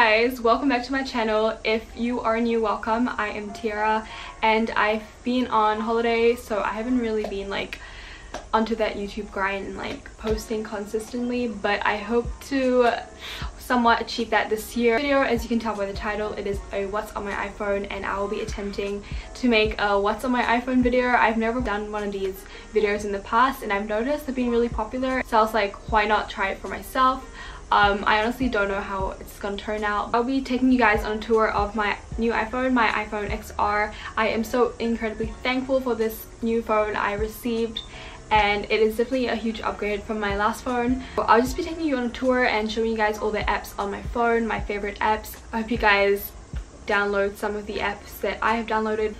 guys, welcome back to my channel. If you are new, welcome. I am Tiara and I've been on holiday, so I haven't really been like onto that YouTube grind and like posting consistently, but I hope to somewhat achieve that this year. Video, as you can tell by the title, it is a what's on my iPhone, and I will be attempting to make a what's on my iPhone video. I've never done one of these videos in the past and I've noticed they've been really popular, so I was like, why not try it for myself? I honestly don't know how it's gonna turn out. I'll be taking you guys on a tour of my new iPhone, my iPhone XR. I am so incredibly thankful for this new phone I received, and it is definitely a huge upgrade from my last phone. So I'll just be taking you on a tour and showing you guys all the apps on my phone, my favorite apps. I hope you guys download some of the apps that I have downloaded.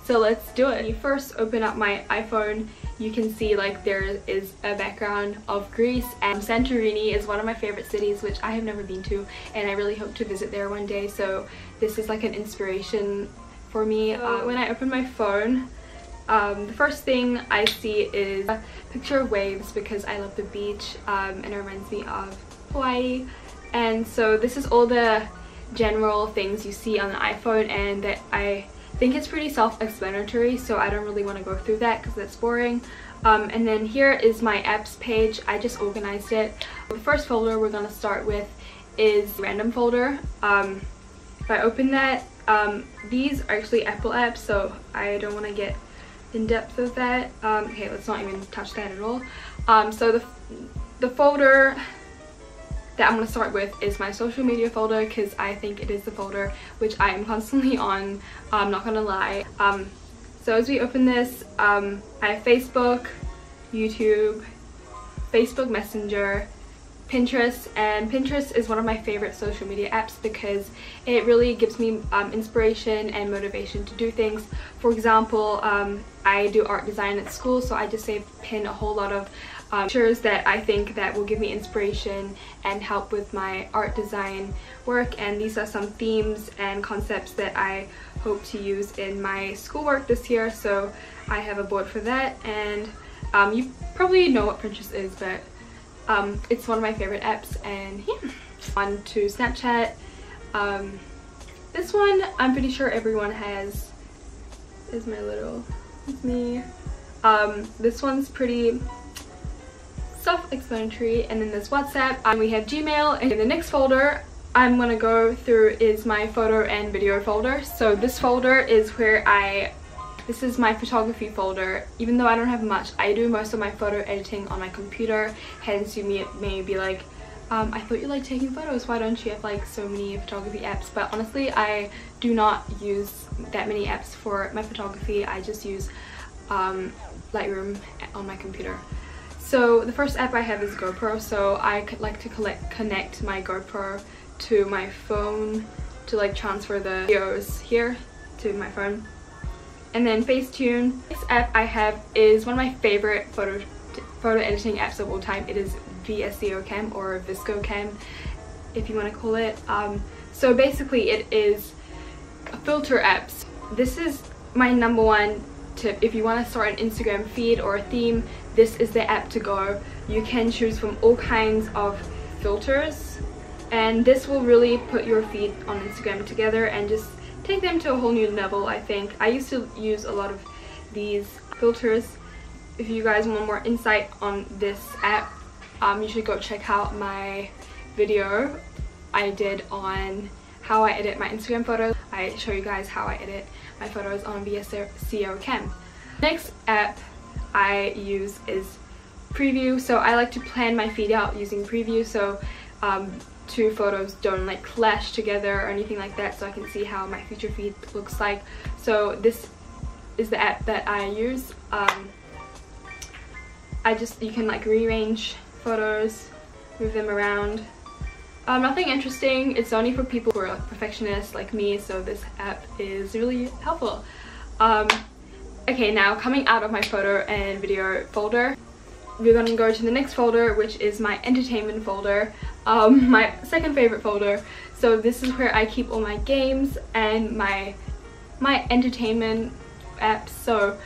So let's do it. When you first open up my iPhone, you can see like there is a background of Greece, and Santorini is one of my favorite cities, which I have never been to, and I really hope to visit there one day. So this is like an inspiration for me. When I open my phone, the first thing I see is a picture of waves because I love the beach, and it reminds me of Hawaii. And so this is all the general things you see on the iPhone, and that I think it's pretty self-explanatory, so I don't really want to go through that because that's boring. And then here is my apps page. I just organized it. The first folder we're going to start with is random folder. If I open that, these are actually Apple apps, so I don't want to get in depth with that. Okay, let's not even touch that at all. So the folder that I'm going to start with is my social media folder, because I think it is the folder which I am constantly on, I'm not gonna lie. So as we open this, I have Facebook, YouTube, Facebook Messenger, Pinterest, and Pinterest is one of my favorite social media apps because it really gives me inspiration and motivation to do things. For example, I do art design at school, so I just pin a whole lot of pictures that I think that will give me inspiration and help with my art design work, and these are some themes and concepts that I hope to use in my schoolwork this year, so I have a board for that. And you probably know what Pinterest is, but it's one of my favorite apps. And yeah, on to Snapchat. This one I'm pretty sure everyone has. Is my little me. This one's pretty self-explanatory. And then there's WhatsApp, and we have Gmail. And the next folder I'm gonna go through is my photo and video folder. So this folder is where this is my photography folder. Even though I don't have much, I do most of my photo editing on my computer, hence you may be like, I thought you like taking photos, why don't you have like so many photography apps? But honestly, I do not use that many apps for my photography. I just use Lightroom on my computer. So the first app I have is GoPro, so I could like to connect my GoPro to my phone to like transfer the videos here to my phone. And then Facetune. Next app I have is one of my favorite photo editing apps of all time. It is VSCO Cam, or Visco Cam if you want to call it. So basically it is filter apps. This is my #1 tip. If you want to start an Instagram feed or a theme, this is the app to go. You can choose from all kinds of filters, and this will really put your feed on Instagram together and just take them to a whole new level, I think. I used to use a lot of these filters. If you guys want more insight on this app, you should go check out my video I did on how I edit my Instagram photos. I show you guys how I edit my photos on VSCO Cam. Next app I use is Preview. So I like to plan my feed out using Preview, so two photos don't like clash together or anything like that, so I can see how my future feed looks like. So this is the app that I use. You can like rearrange photos, move them around. Nothing interesting. It's only for people who are like perfectionists like me, so this app is really helpful. Okay, now coming out of my photo and video folder, we're going to go to the next folder, which is my entertainment folder, my second favorite folder. So this is where I keep all my games and my entertainment apps. So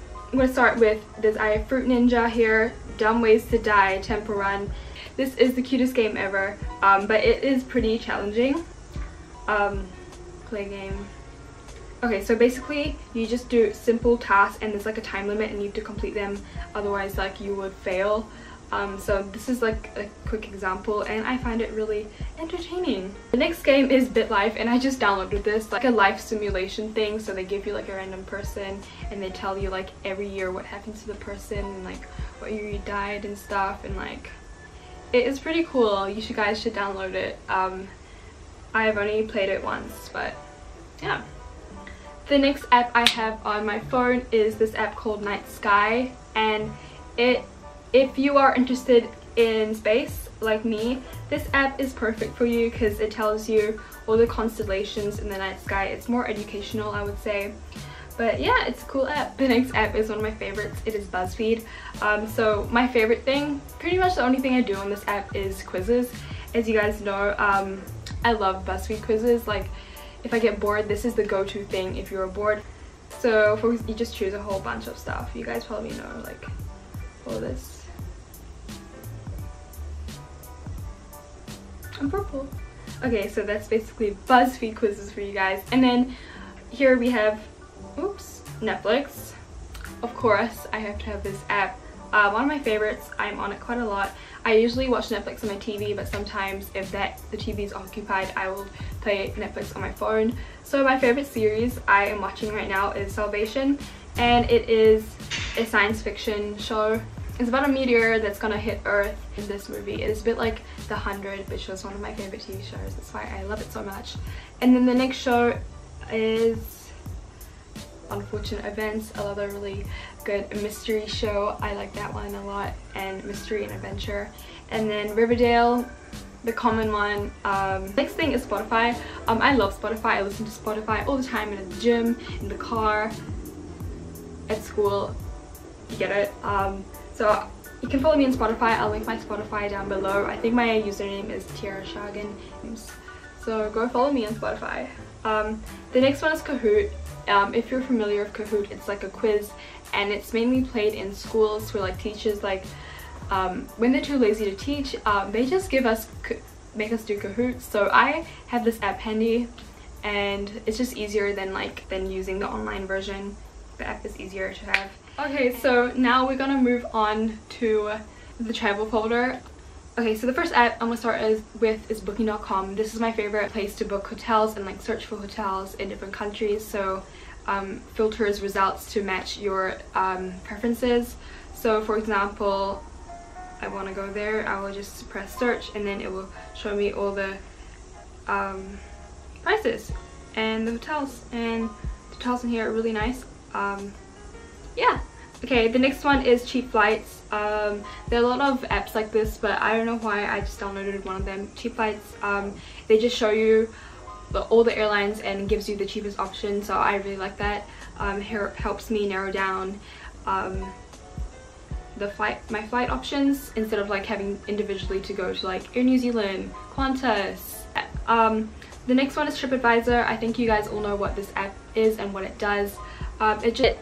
I'm going to start with this. I have Fruit Ninja here, Dumb Ways to Die, Temple Run. this is the cutest game ever, but it is pretty challenging. Play game. Okay, so basically you just do simple tasks and there's like a time limit and you have to complete them, otherwise like you would fail. So this is like a quick example and I find it really entertaining. The next game is BitLife, and I just downloaded this, like a life simulation thing. So they give you like a random person and they tell you like every year what happened to the person and like what year you died and stuff, and like it is pretty cool. You guys should download it. I've only played it once, but yeah. The next app I have on my phone is this app called Night Sky, and if you are interested in space like me, this app is perfect for you because it tells you all the constellations in the night sky. It's more educational, I would say, but yeah, it's a cool app. The next app is one of my favorites. It is BuzzFeed. So my favorite thing, pretty much the only thing I do on this app is quizzes. As you guys know, I love BuzzFeed quizzes. Like if I get bored, this is the go-to thing if you're bored. So you just choose a whole bunch of stuff. You guys probably know like all this. I'm purple. Okay, so that's basically BuzzFeed quizzes for you guys. And then here we have, oops, Netflix. Of course, I have to have this app. One of my favorites. I'm on it quite a lot. I usually watch Netflix on my TV, but sometimes if the TV is occupied, I will play Netflix on my phone. So my favorite series I am watching right now is Salvation, and it is a science fiction show. It's about a meteor that's gonna hit Earth in this movie. It is a bit like The 100, which was one of my favorite TV shows. That's why I love it so much. And then the next show is Unfortunate Events, another really good mystery show. I like that one a lot, and mystery and adventure. And then Riverdale, the common one. Next thing is Spotify. I love Spotify. I listen to Spotify all the time in the gym, in the car, at school. You get it. So you can follow me on Spotify. I'll link my Spotify down below. I think my username is Tiara Shagan. So go follow me on Spotify. The next one is Kahoot. If you're familiar with Kahoot, it's like a quiz, and it's mainly played in schools where like teachers, like when they're too lazy to teach, they just make us do Kahoot. So I have this app handy, and it's just easier than using the online version. The app is easier to have. Okay, so now we're gonna move on to the travel folder. Okay, so the first app I'm gonna start with is booking.com. This is my favorite place to book hotels and like search for hotels in different countries. So filters results to match your preferences. So for example, I want to go there, I will just press search and then it will show me all the prices and the hotels, and the hotels in here are really nice. Yeah. Okay, the next one is Cheap Flights. There are a lot of apps like this, but I don't know why I just downloaded one of them. Cheap Flights, they just show you all the airlines and gives you the cheapest option, so I really like that. Here helps me narrow down my flight options instead of like having individually to go to like Air New Zealand, Qantas. The next one is TripAdvisor. I think you guys all know what this app is and what it does. It just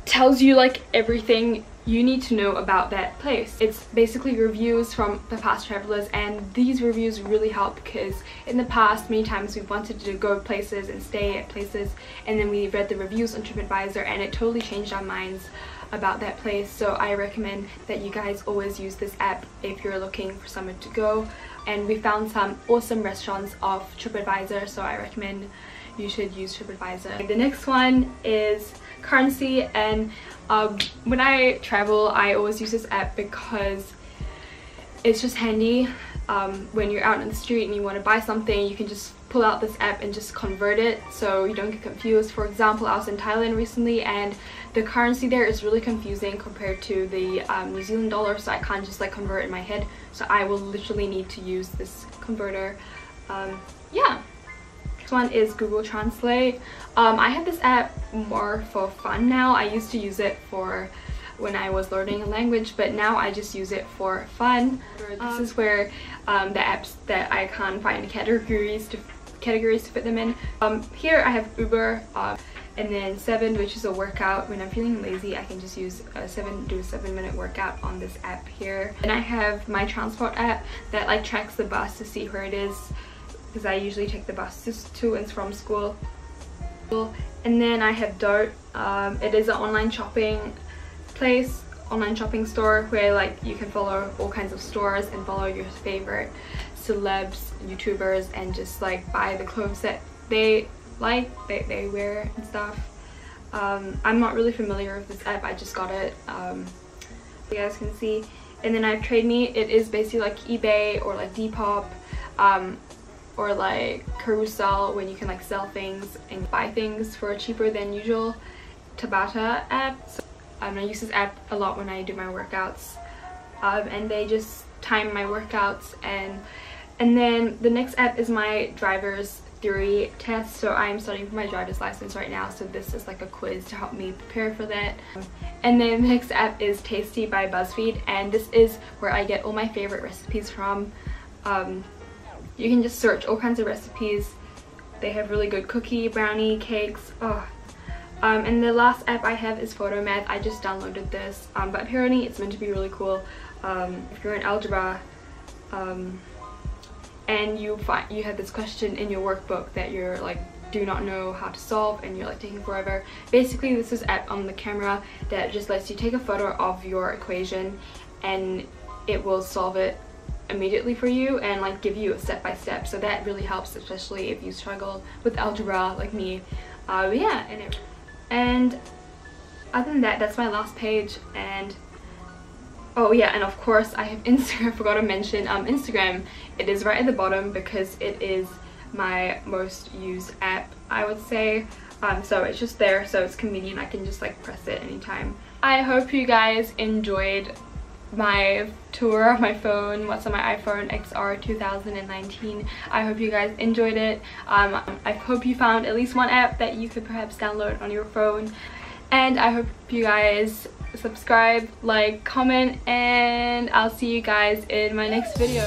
tells you like everything you need to know about that place. It's basically reviews from the past travelers, and these reviews really help because in the past many times we wanted to go places and stay at places, and then we read the reviews on TripAdvisor and it totally changed our minds about that place. So I recommend that you guys always use this app if you're looking for somewhere to go, and we found some awesome restaurants off TripAdvisor, so I recommend you should use TripAdvisor. The next one is Currency, and when I travel I always use this app because it's just handy. When you're out on the street and you want to buy something, you can just pull out this app and just convert it so you don't get confused. For example, I was in Thailand recently and the currency there is really confusing compared to the New Zealand dollar, so I can't just like convert in my head, so I will literally need to use this converter. Yeah. Next one is Google Translate. I have this app more for fun now. I used to use it for when I was learning a language, but now I just use it for fun. This is where the apps that I can't find categories to fit them in. Here I have Uber. And then 7, which is a workout. When I'm feeling lazy, I can just use do a 7-minute workout on this app here. And I have my transport app that like tracks the bus to see where it is, because I usually take the bus to and from school. And then I have Dote. It is an online shopping place, online shopping store, where like you can follow all kinds of stores and follow your favorite celebs, YouTubers, and just like buy the clothes that they like, they wear and stuff. I'm not really familiar with this app, I just got it, you guys can see. And then I have Trade Me. It is basically like eBay or like Depop, or like Carousel, when you can like sell things and buy things for cheaper than usual. Tabata app. So, I use this app a lot when I do my workouts, and they just time my workouts. And then the next app is my driver's theory test. So I am studying for my driver's license right now, so this is like a quiz to help me prepare for that. And then the next app is Tasty by BuzzFeed, and this is where I get all my favorite recipes from. You can just search all kinds of recipes. They have really good cookie, brownie, cakes. And the last app I have is Photomath. I just downloaded this, but apparently it's meant to be really cool if you're in algebra, and you have this question in your workbook that you're like do not know how to solve and you're like taking forever. Basically, this is an app on the camera that just lets you take a photo of your equation and it will solve it immediately for you and like give you a step-by-step. So that really helps, especially if you struggle with algebra like me. Yeah, and other than that, that's my last page. And oh yeah, and of course I have Instagram. I forgot to mention Instagram. It is right at the bottom because it is my most used app, I would say. So it's just there, so it's convenient. I can just like press it anytime. I hope you guys enjoyed my tour of my phone, what's on my iPhone XR 2019. I hope you guys enjoyed it. I hope you found at least one app that you could perhaps download on your phone, and I hope you guys subscribe, like, comment, and I'll see you guys in my next video.